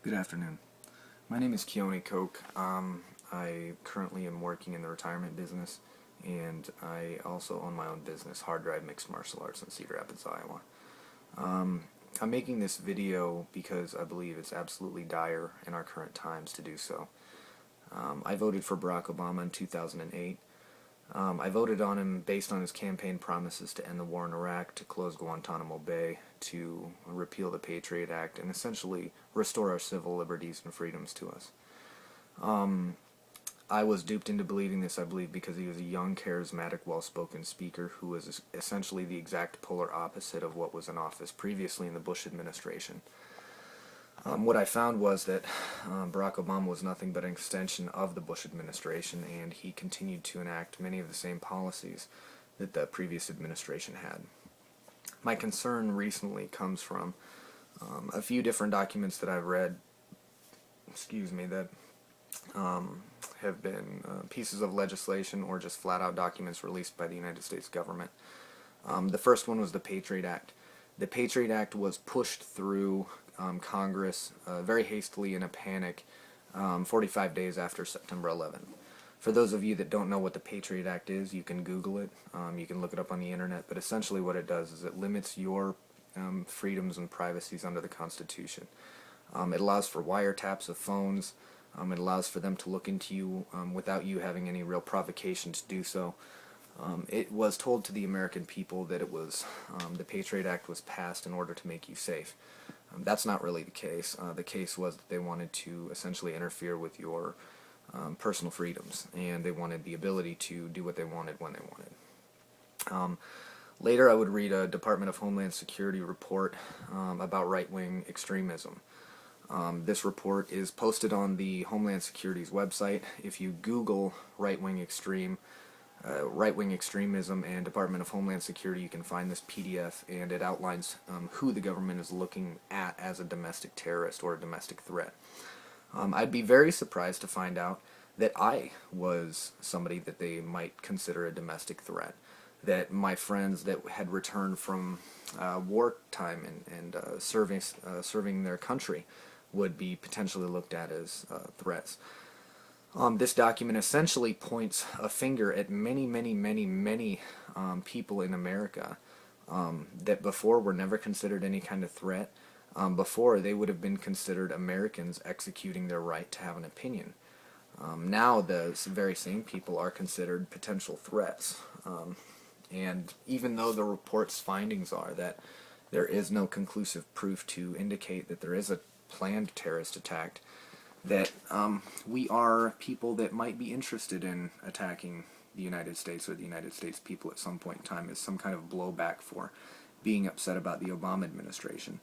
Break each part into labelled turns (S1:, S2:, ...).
S1: Good afternoon. My name is Keone Koch. I currently am working in the retirement business, and I also own my own business, Hard Drive Mixed Martial Arts in Cedar Rapids, Iowa. I'm making this video because I believe it's absolutely dire in our current times to do so. I voted for Barack Obama in 2008. I voted on him based on his campaign promises to end the war in Iraq, to close Guantanamo Bay, to repeal the Patriot Act, and essentially restore our civil liberties and freedoms to us. I was duped into believing this, I believe, because he was a young, charismatic, well-spoken speaker who was essentially the exact polar opposite of what was in office previously in the Bush administration. What I found was that Barack Obama was nothing but an extension of the Bush administration, and he continued to enact many of the same policies that the previous administration had. My concern recently comes from a few different documents that I've read, that have been pieces of legislation or just flat-out documents released by the United States government. The first one was the Patriot Act. The Patriot Act was pushed through Congress very hastily in a panic 45 days after September 11th. For those of you that don't know what the Patriot Act is, you can Google it, you can look it up on the internet, but essentially what it does is it limits your freedoms and privacies under the Constitution. It allows for wiretaps of phones, it allows for them to look into you without you having any real provocation to do so. It was told to the American people that it was the Patriot Act was passed in order to make you safe. That's not really the case. The case was that they wanted to essentially interfere with your personal freedoms, and they wanted the ability to do what they wanted when they wanted. Later I would read a Department of Homeland Security report about right-wing extremism. This report is posted on the Homeland Security's website. If you Google right-wing extremism and Department of Homeland Security, you can find this PDF, and it outlines who the government is looking at as a domestic terrorist or a domestic threat. I'd be very surprised to find out that I was somebody that they might consider a domestic threat, that my friends that had returned from wartime and serving their country would be potentially looked at as threats. This document essentially points a finger at many people in America that before were never considered any kind of threat. Before, they would have been considered Americans executing their right to have an opinion. Now the very same people are considered potential threats. And even though the report's findings are that there is no conclusive proof to indicate that there is a planned terrorist attack, that we are people that might be interested in attacking the United States or the United States people at some point in time as some kind of blowback for being upset about the Obama administration.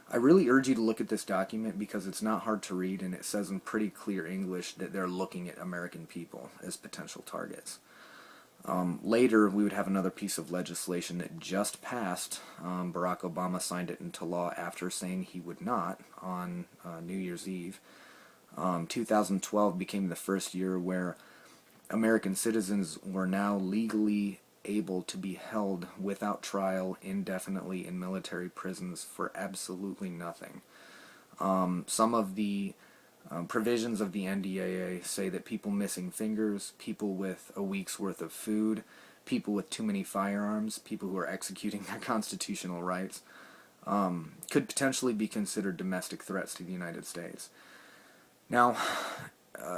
S1: I really urge you to look at this document because it's not hard to read, and it says in pretty clear English that they're looking at American people as potential targets. Later, we would have another piece of legislation that just passed. Barack Obama signed it into law after saying he would not on New Year's Eve. 2012 became the first year where American citizens were now legally able to be held without trial indefinitely in military prisons for absolutely nothing. Some of the provisions of the NDAA say that people missing fingers, people with a week's worth of food, people with too many firearms, people who are executing their constitutional rights, could potentially be considered domestic threats to the United States. Now,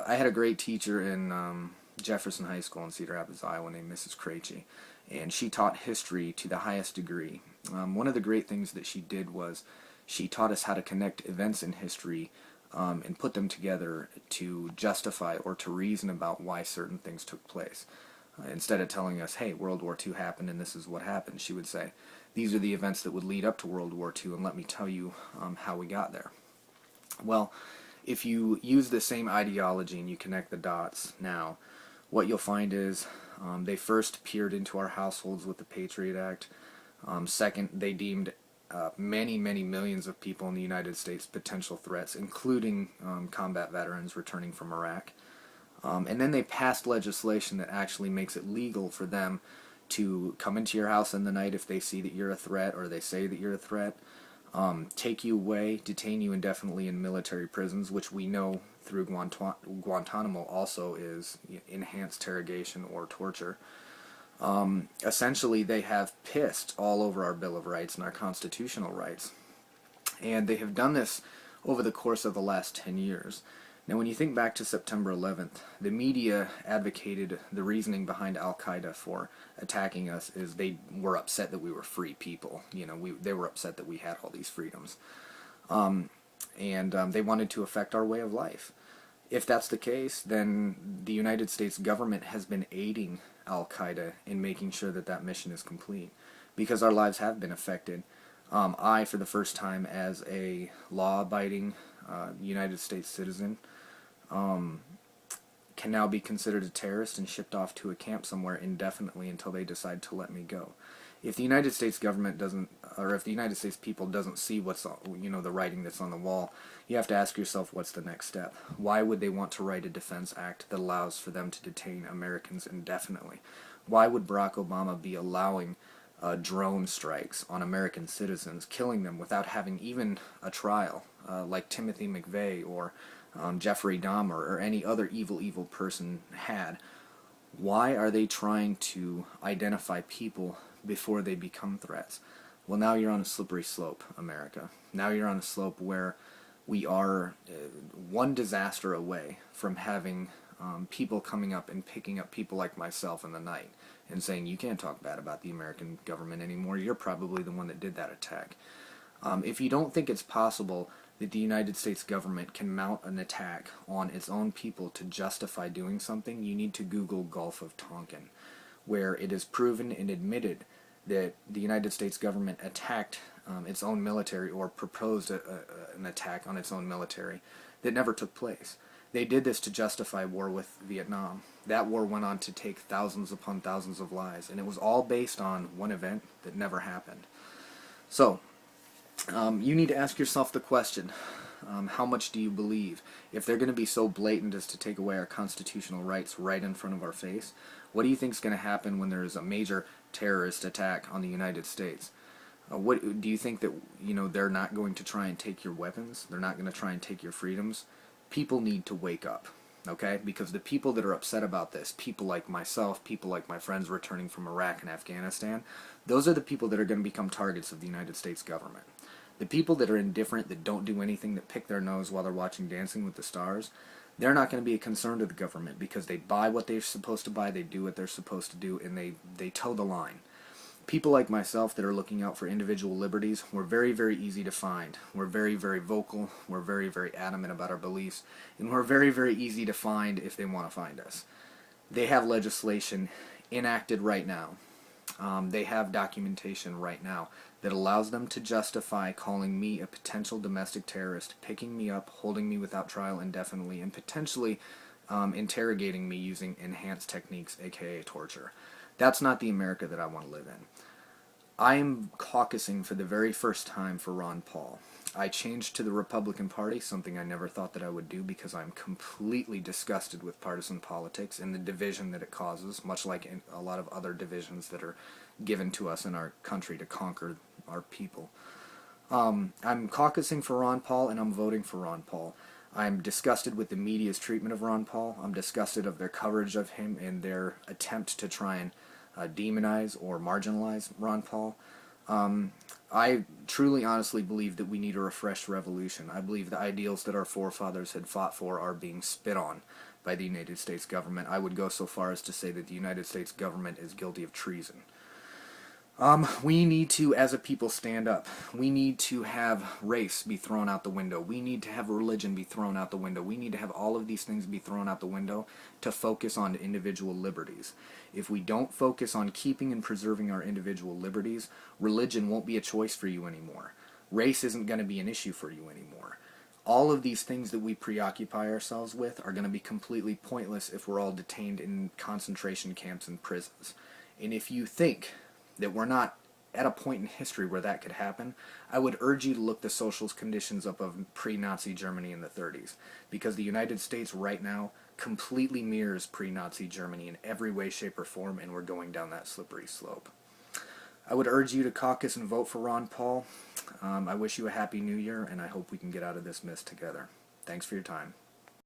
S1: I had a great teacher in Jefferson High School in Cedar Rapids, Iowa, named Mrs. Krejci, and she taught history to the highest degree. One of the great things that she did was she taught us how to connect events in history and put them together to justify or to reason about why certain things took place. Instead of telling us, hey, World War II happened and this is what happened, she would say, these are the events that would lead up to World War II, and let me tell you how we got there. Well, if you use the same ideology and you connect the dots now, what you'll find is they first peered into our households with the Patriot Act. Second, they deemed many millions of people in the United States potential threats, including combat veterans returning from Iraq. And then they passed legislation that actually makes it legal for them to come into your house in the night if they see that you're a threat or they say that you're a threat. take you away, detain you indefinitely in military prisons, which we know through Guantanamo also is enhanced interrogation or torture. Essentially, they have pissed all over our Bill of Rights and our constitutional rights. And they have done this over the course of the last 10 years. Now, when you think back to September 11th, the media advocated the reasoning behind Al-Qaeda for attacking us is they were upset that we were free people. They were upset that we had all these freedoms. And they wanted to affect our way of life. If that's the case, then the United States government has been aiding Al-Qaeda in making sure that that mission is complete, because our lives have been affected. I, for the first time as a law-abiding United States citizen, can now be considered a terrorist and shipped off to a camp somewhere indefinitely until they decide to let me go. If the United States government doesn't, or if the United States people doesn't see what's, the writing that's on the wall, you have to ask yourself, what's the next step? Why would they want to write a defense act that allows for them to detain Americans indefinitely? Why would Barack Obama be allowing drone strikes on American citizens, killing them without having even a trial, like Timothy McVeigh or Jeffrey Dahmer or any other evil person had? Why are they trying to identify people before they become threats? Well, now you're on a slippery slope, America. Now you're on a slope where we are one disaster away from having people coming up and picking up people like myself in the night and saying, you can't talk bad about the American government anymore. You're probably the one that did that attack. If you don't think it's possible that the United States government can mount an attack on its own people to justify doing something, you need to Google Gulf of Tonkin, where it is proven and admitted that the United States government attacked its own military, or proposed an attack on its own military that never took place. They did this to justify war with Vietnam. That war went on to take thousands upon thousands of lives, and it was all based on one event that never happened. So, you need to ask yourself the question, how much do you believe? If they're going to be so blatant as to take away our constitutional rights right in front of our face, what do you think is going to happen when there is a major terrorist attack on the United States? What do you think that they're not going to try and take your weapons? They're not going to try and take your freedoms? People need to wake up, okay? Because the people that are upset about this, people like myself, people like my friends returning from Iraq and Afghanistan, those are the people that are going to become targets of the United States government. The people that are indifferent, that don't do anything, that pick their nose while they're watching Dancing with the Stars, they're not going to be a concern to the government, because they buy what they're supposed to buy, they do what they're supposed to do, and they toe the line. People like myself that are looking out for individual liberties, we're very, very easy to find. We're very, very vocal, we're very, very adamant about our beliefs, and we're very, very easy to find if they want to find us. They have legislation enacted right now. They have documentation right now that allows them to justify calling me a potential domestic terrorist, picking me up, holding me without trial indefinitely, and potentially interrogating me using enhanced techniques, aka torture. That's not the America that I want to live in. I'm caucusing for the very first time for Ron Paul. I changed to the Republican Party, something I never thought that I would do, because I'm completely disgusted with partisan politics and the division that it causes, much like in a lot of other divisions that are given to us in our country to conquer our people. I'm caucusing for Ron Paul, and I'm voting for Ron Paul. I'm disgusted with the media's treatment of Ron Paul. I'm disgusted of their coverage of him and their attempt to try and demonize or marginalize Ron Paul. I truly, honestly believe that we need a refreshed revolution. I believe the ideals that our forefathers had fought for are being spit on by the United States government. I would go so far as to say that the United States government is guilty of treason. We need to, as a people, stand up. We need to have race be thrown out the window. We need to have religion be thrown out the window. We need to have all of these things be thrown out the window to focus on individual liberties. If we don't focus on keeping and preserving our individual liberties, religion won't be a choice for you anymore. Race isn't going to be an issue for you anymore. All of these things that we preoccupy ourselves with are going to be completely pointless if we're all detained in concentration camps and prisons. And if you think that we're not at a point in history where that could happen, I would urge you to look the social conditions up of pre-Nazi Germany in the 30s, because the United States right now completely mirrors pre-Nazi Germany in every way, shape, or form, and we're going down that slippery slope. I would urge you to caucus and vote for Ron Paul. I wish you a happy new year, and I hope we can get out of this mess together. Thanks for your time.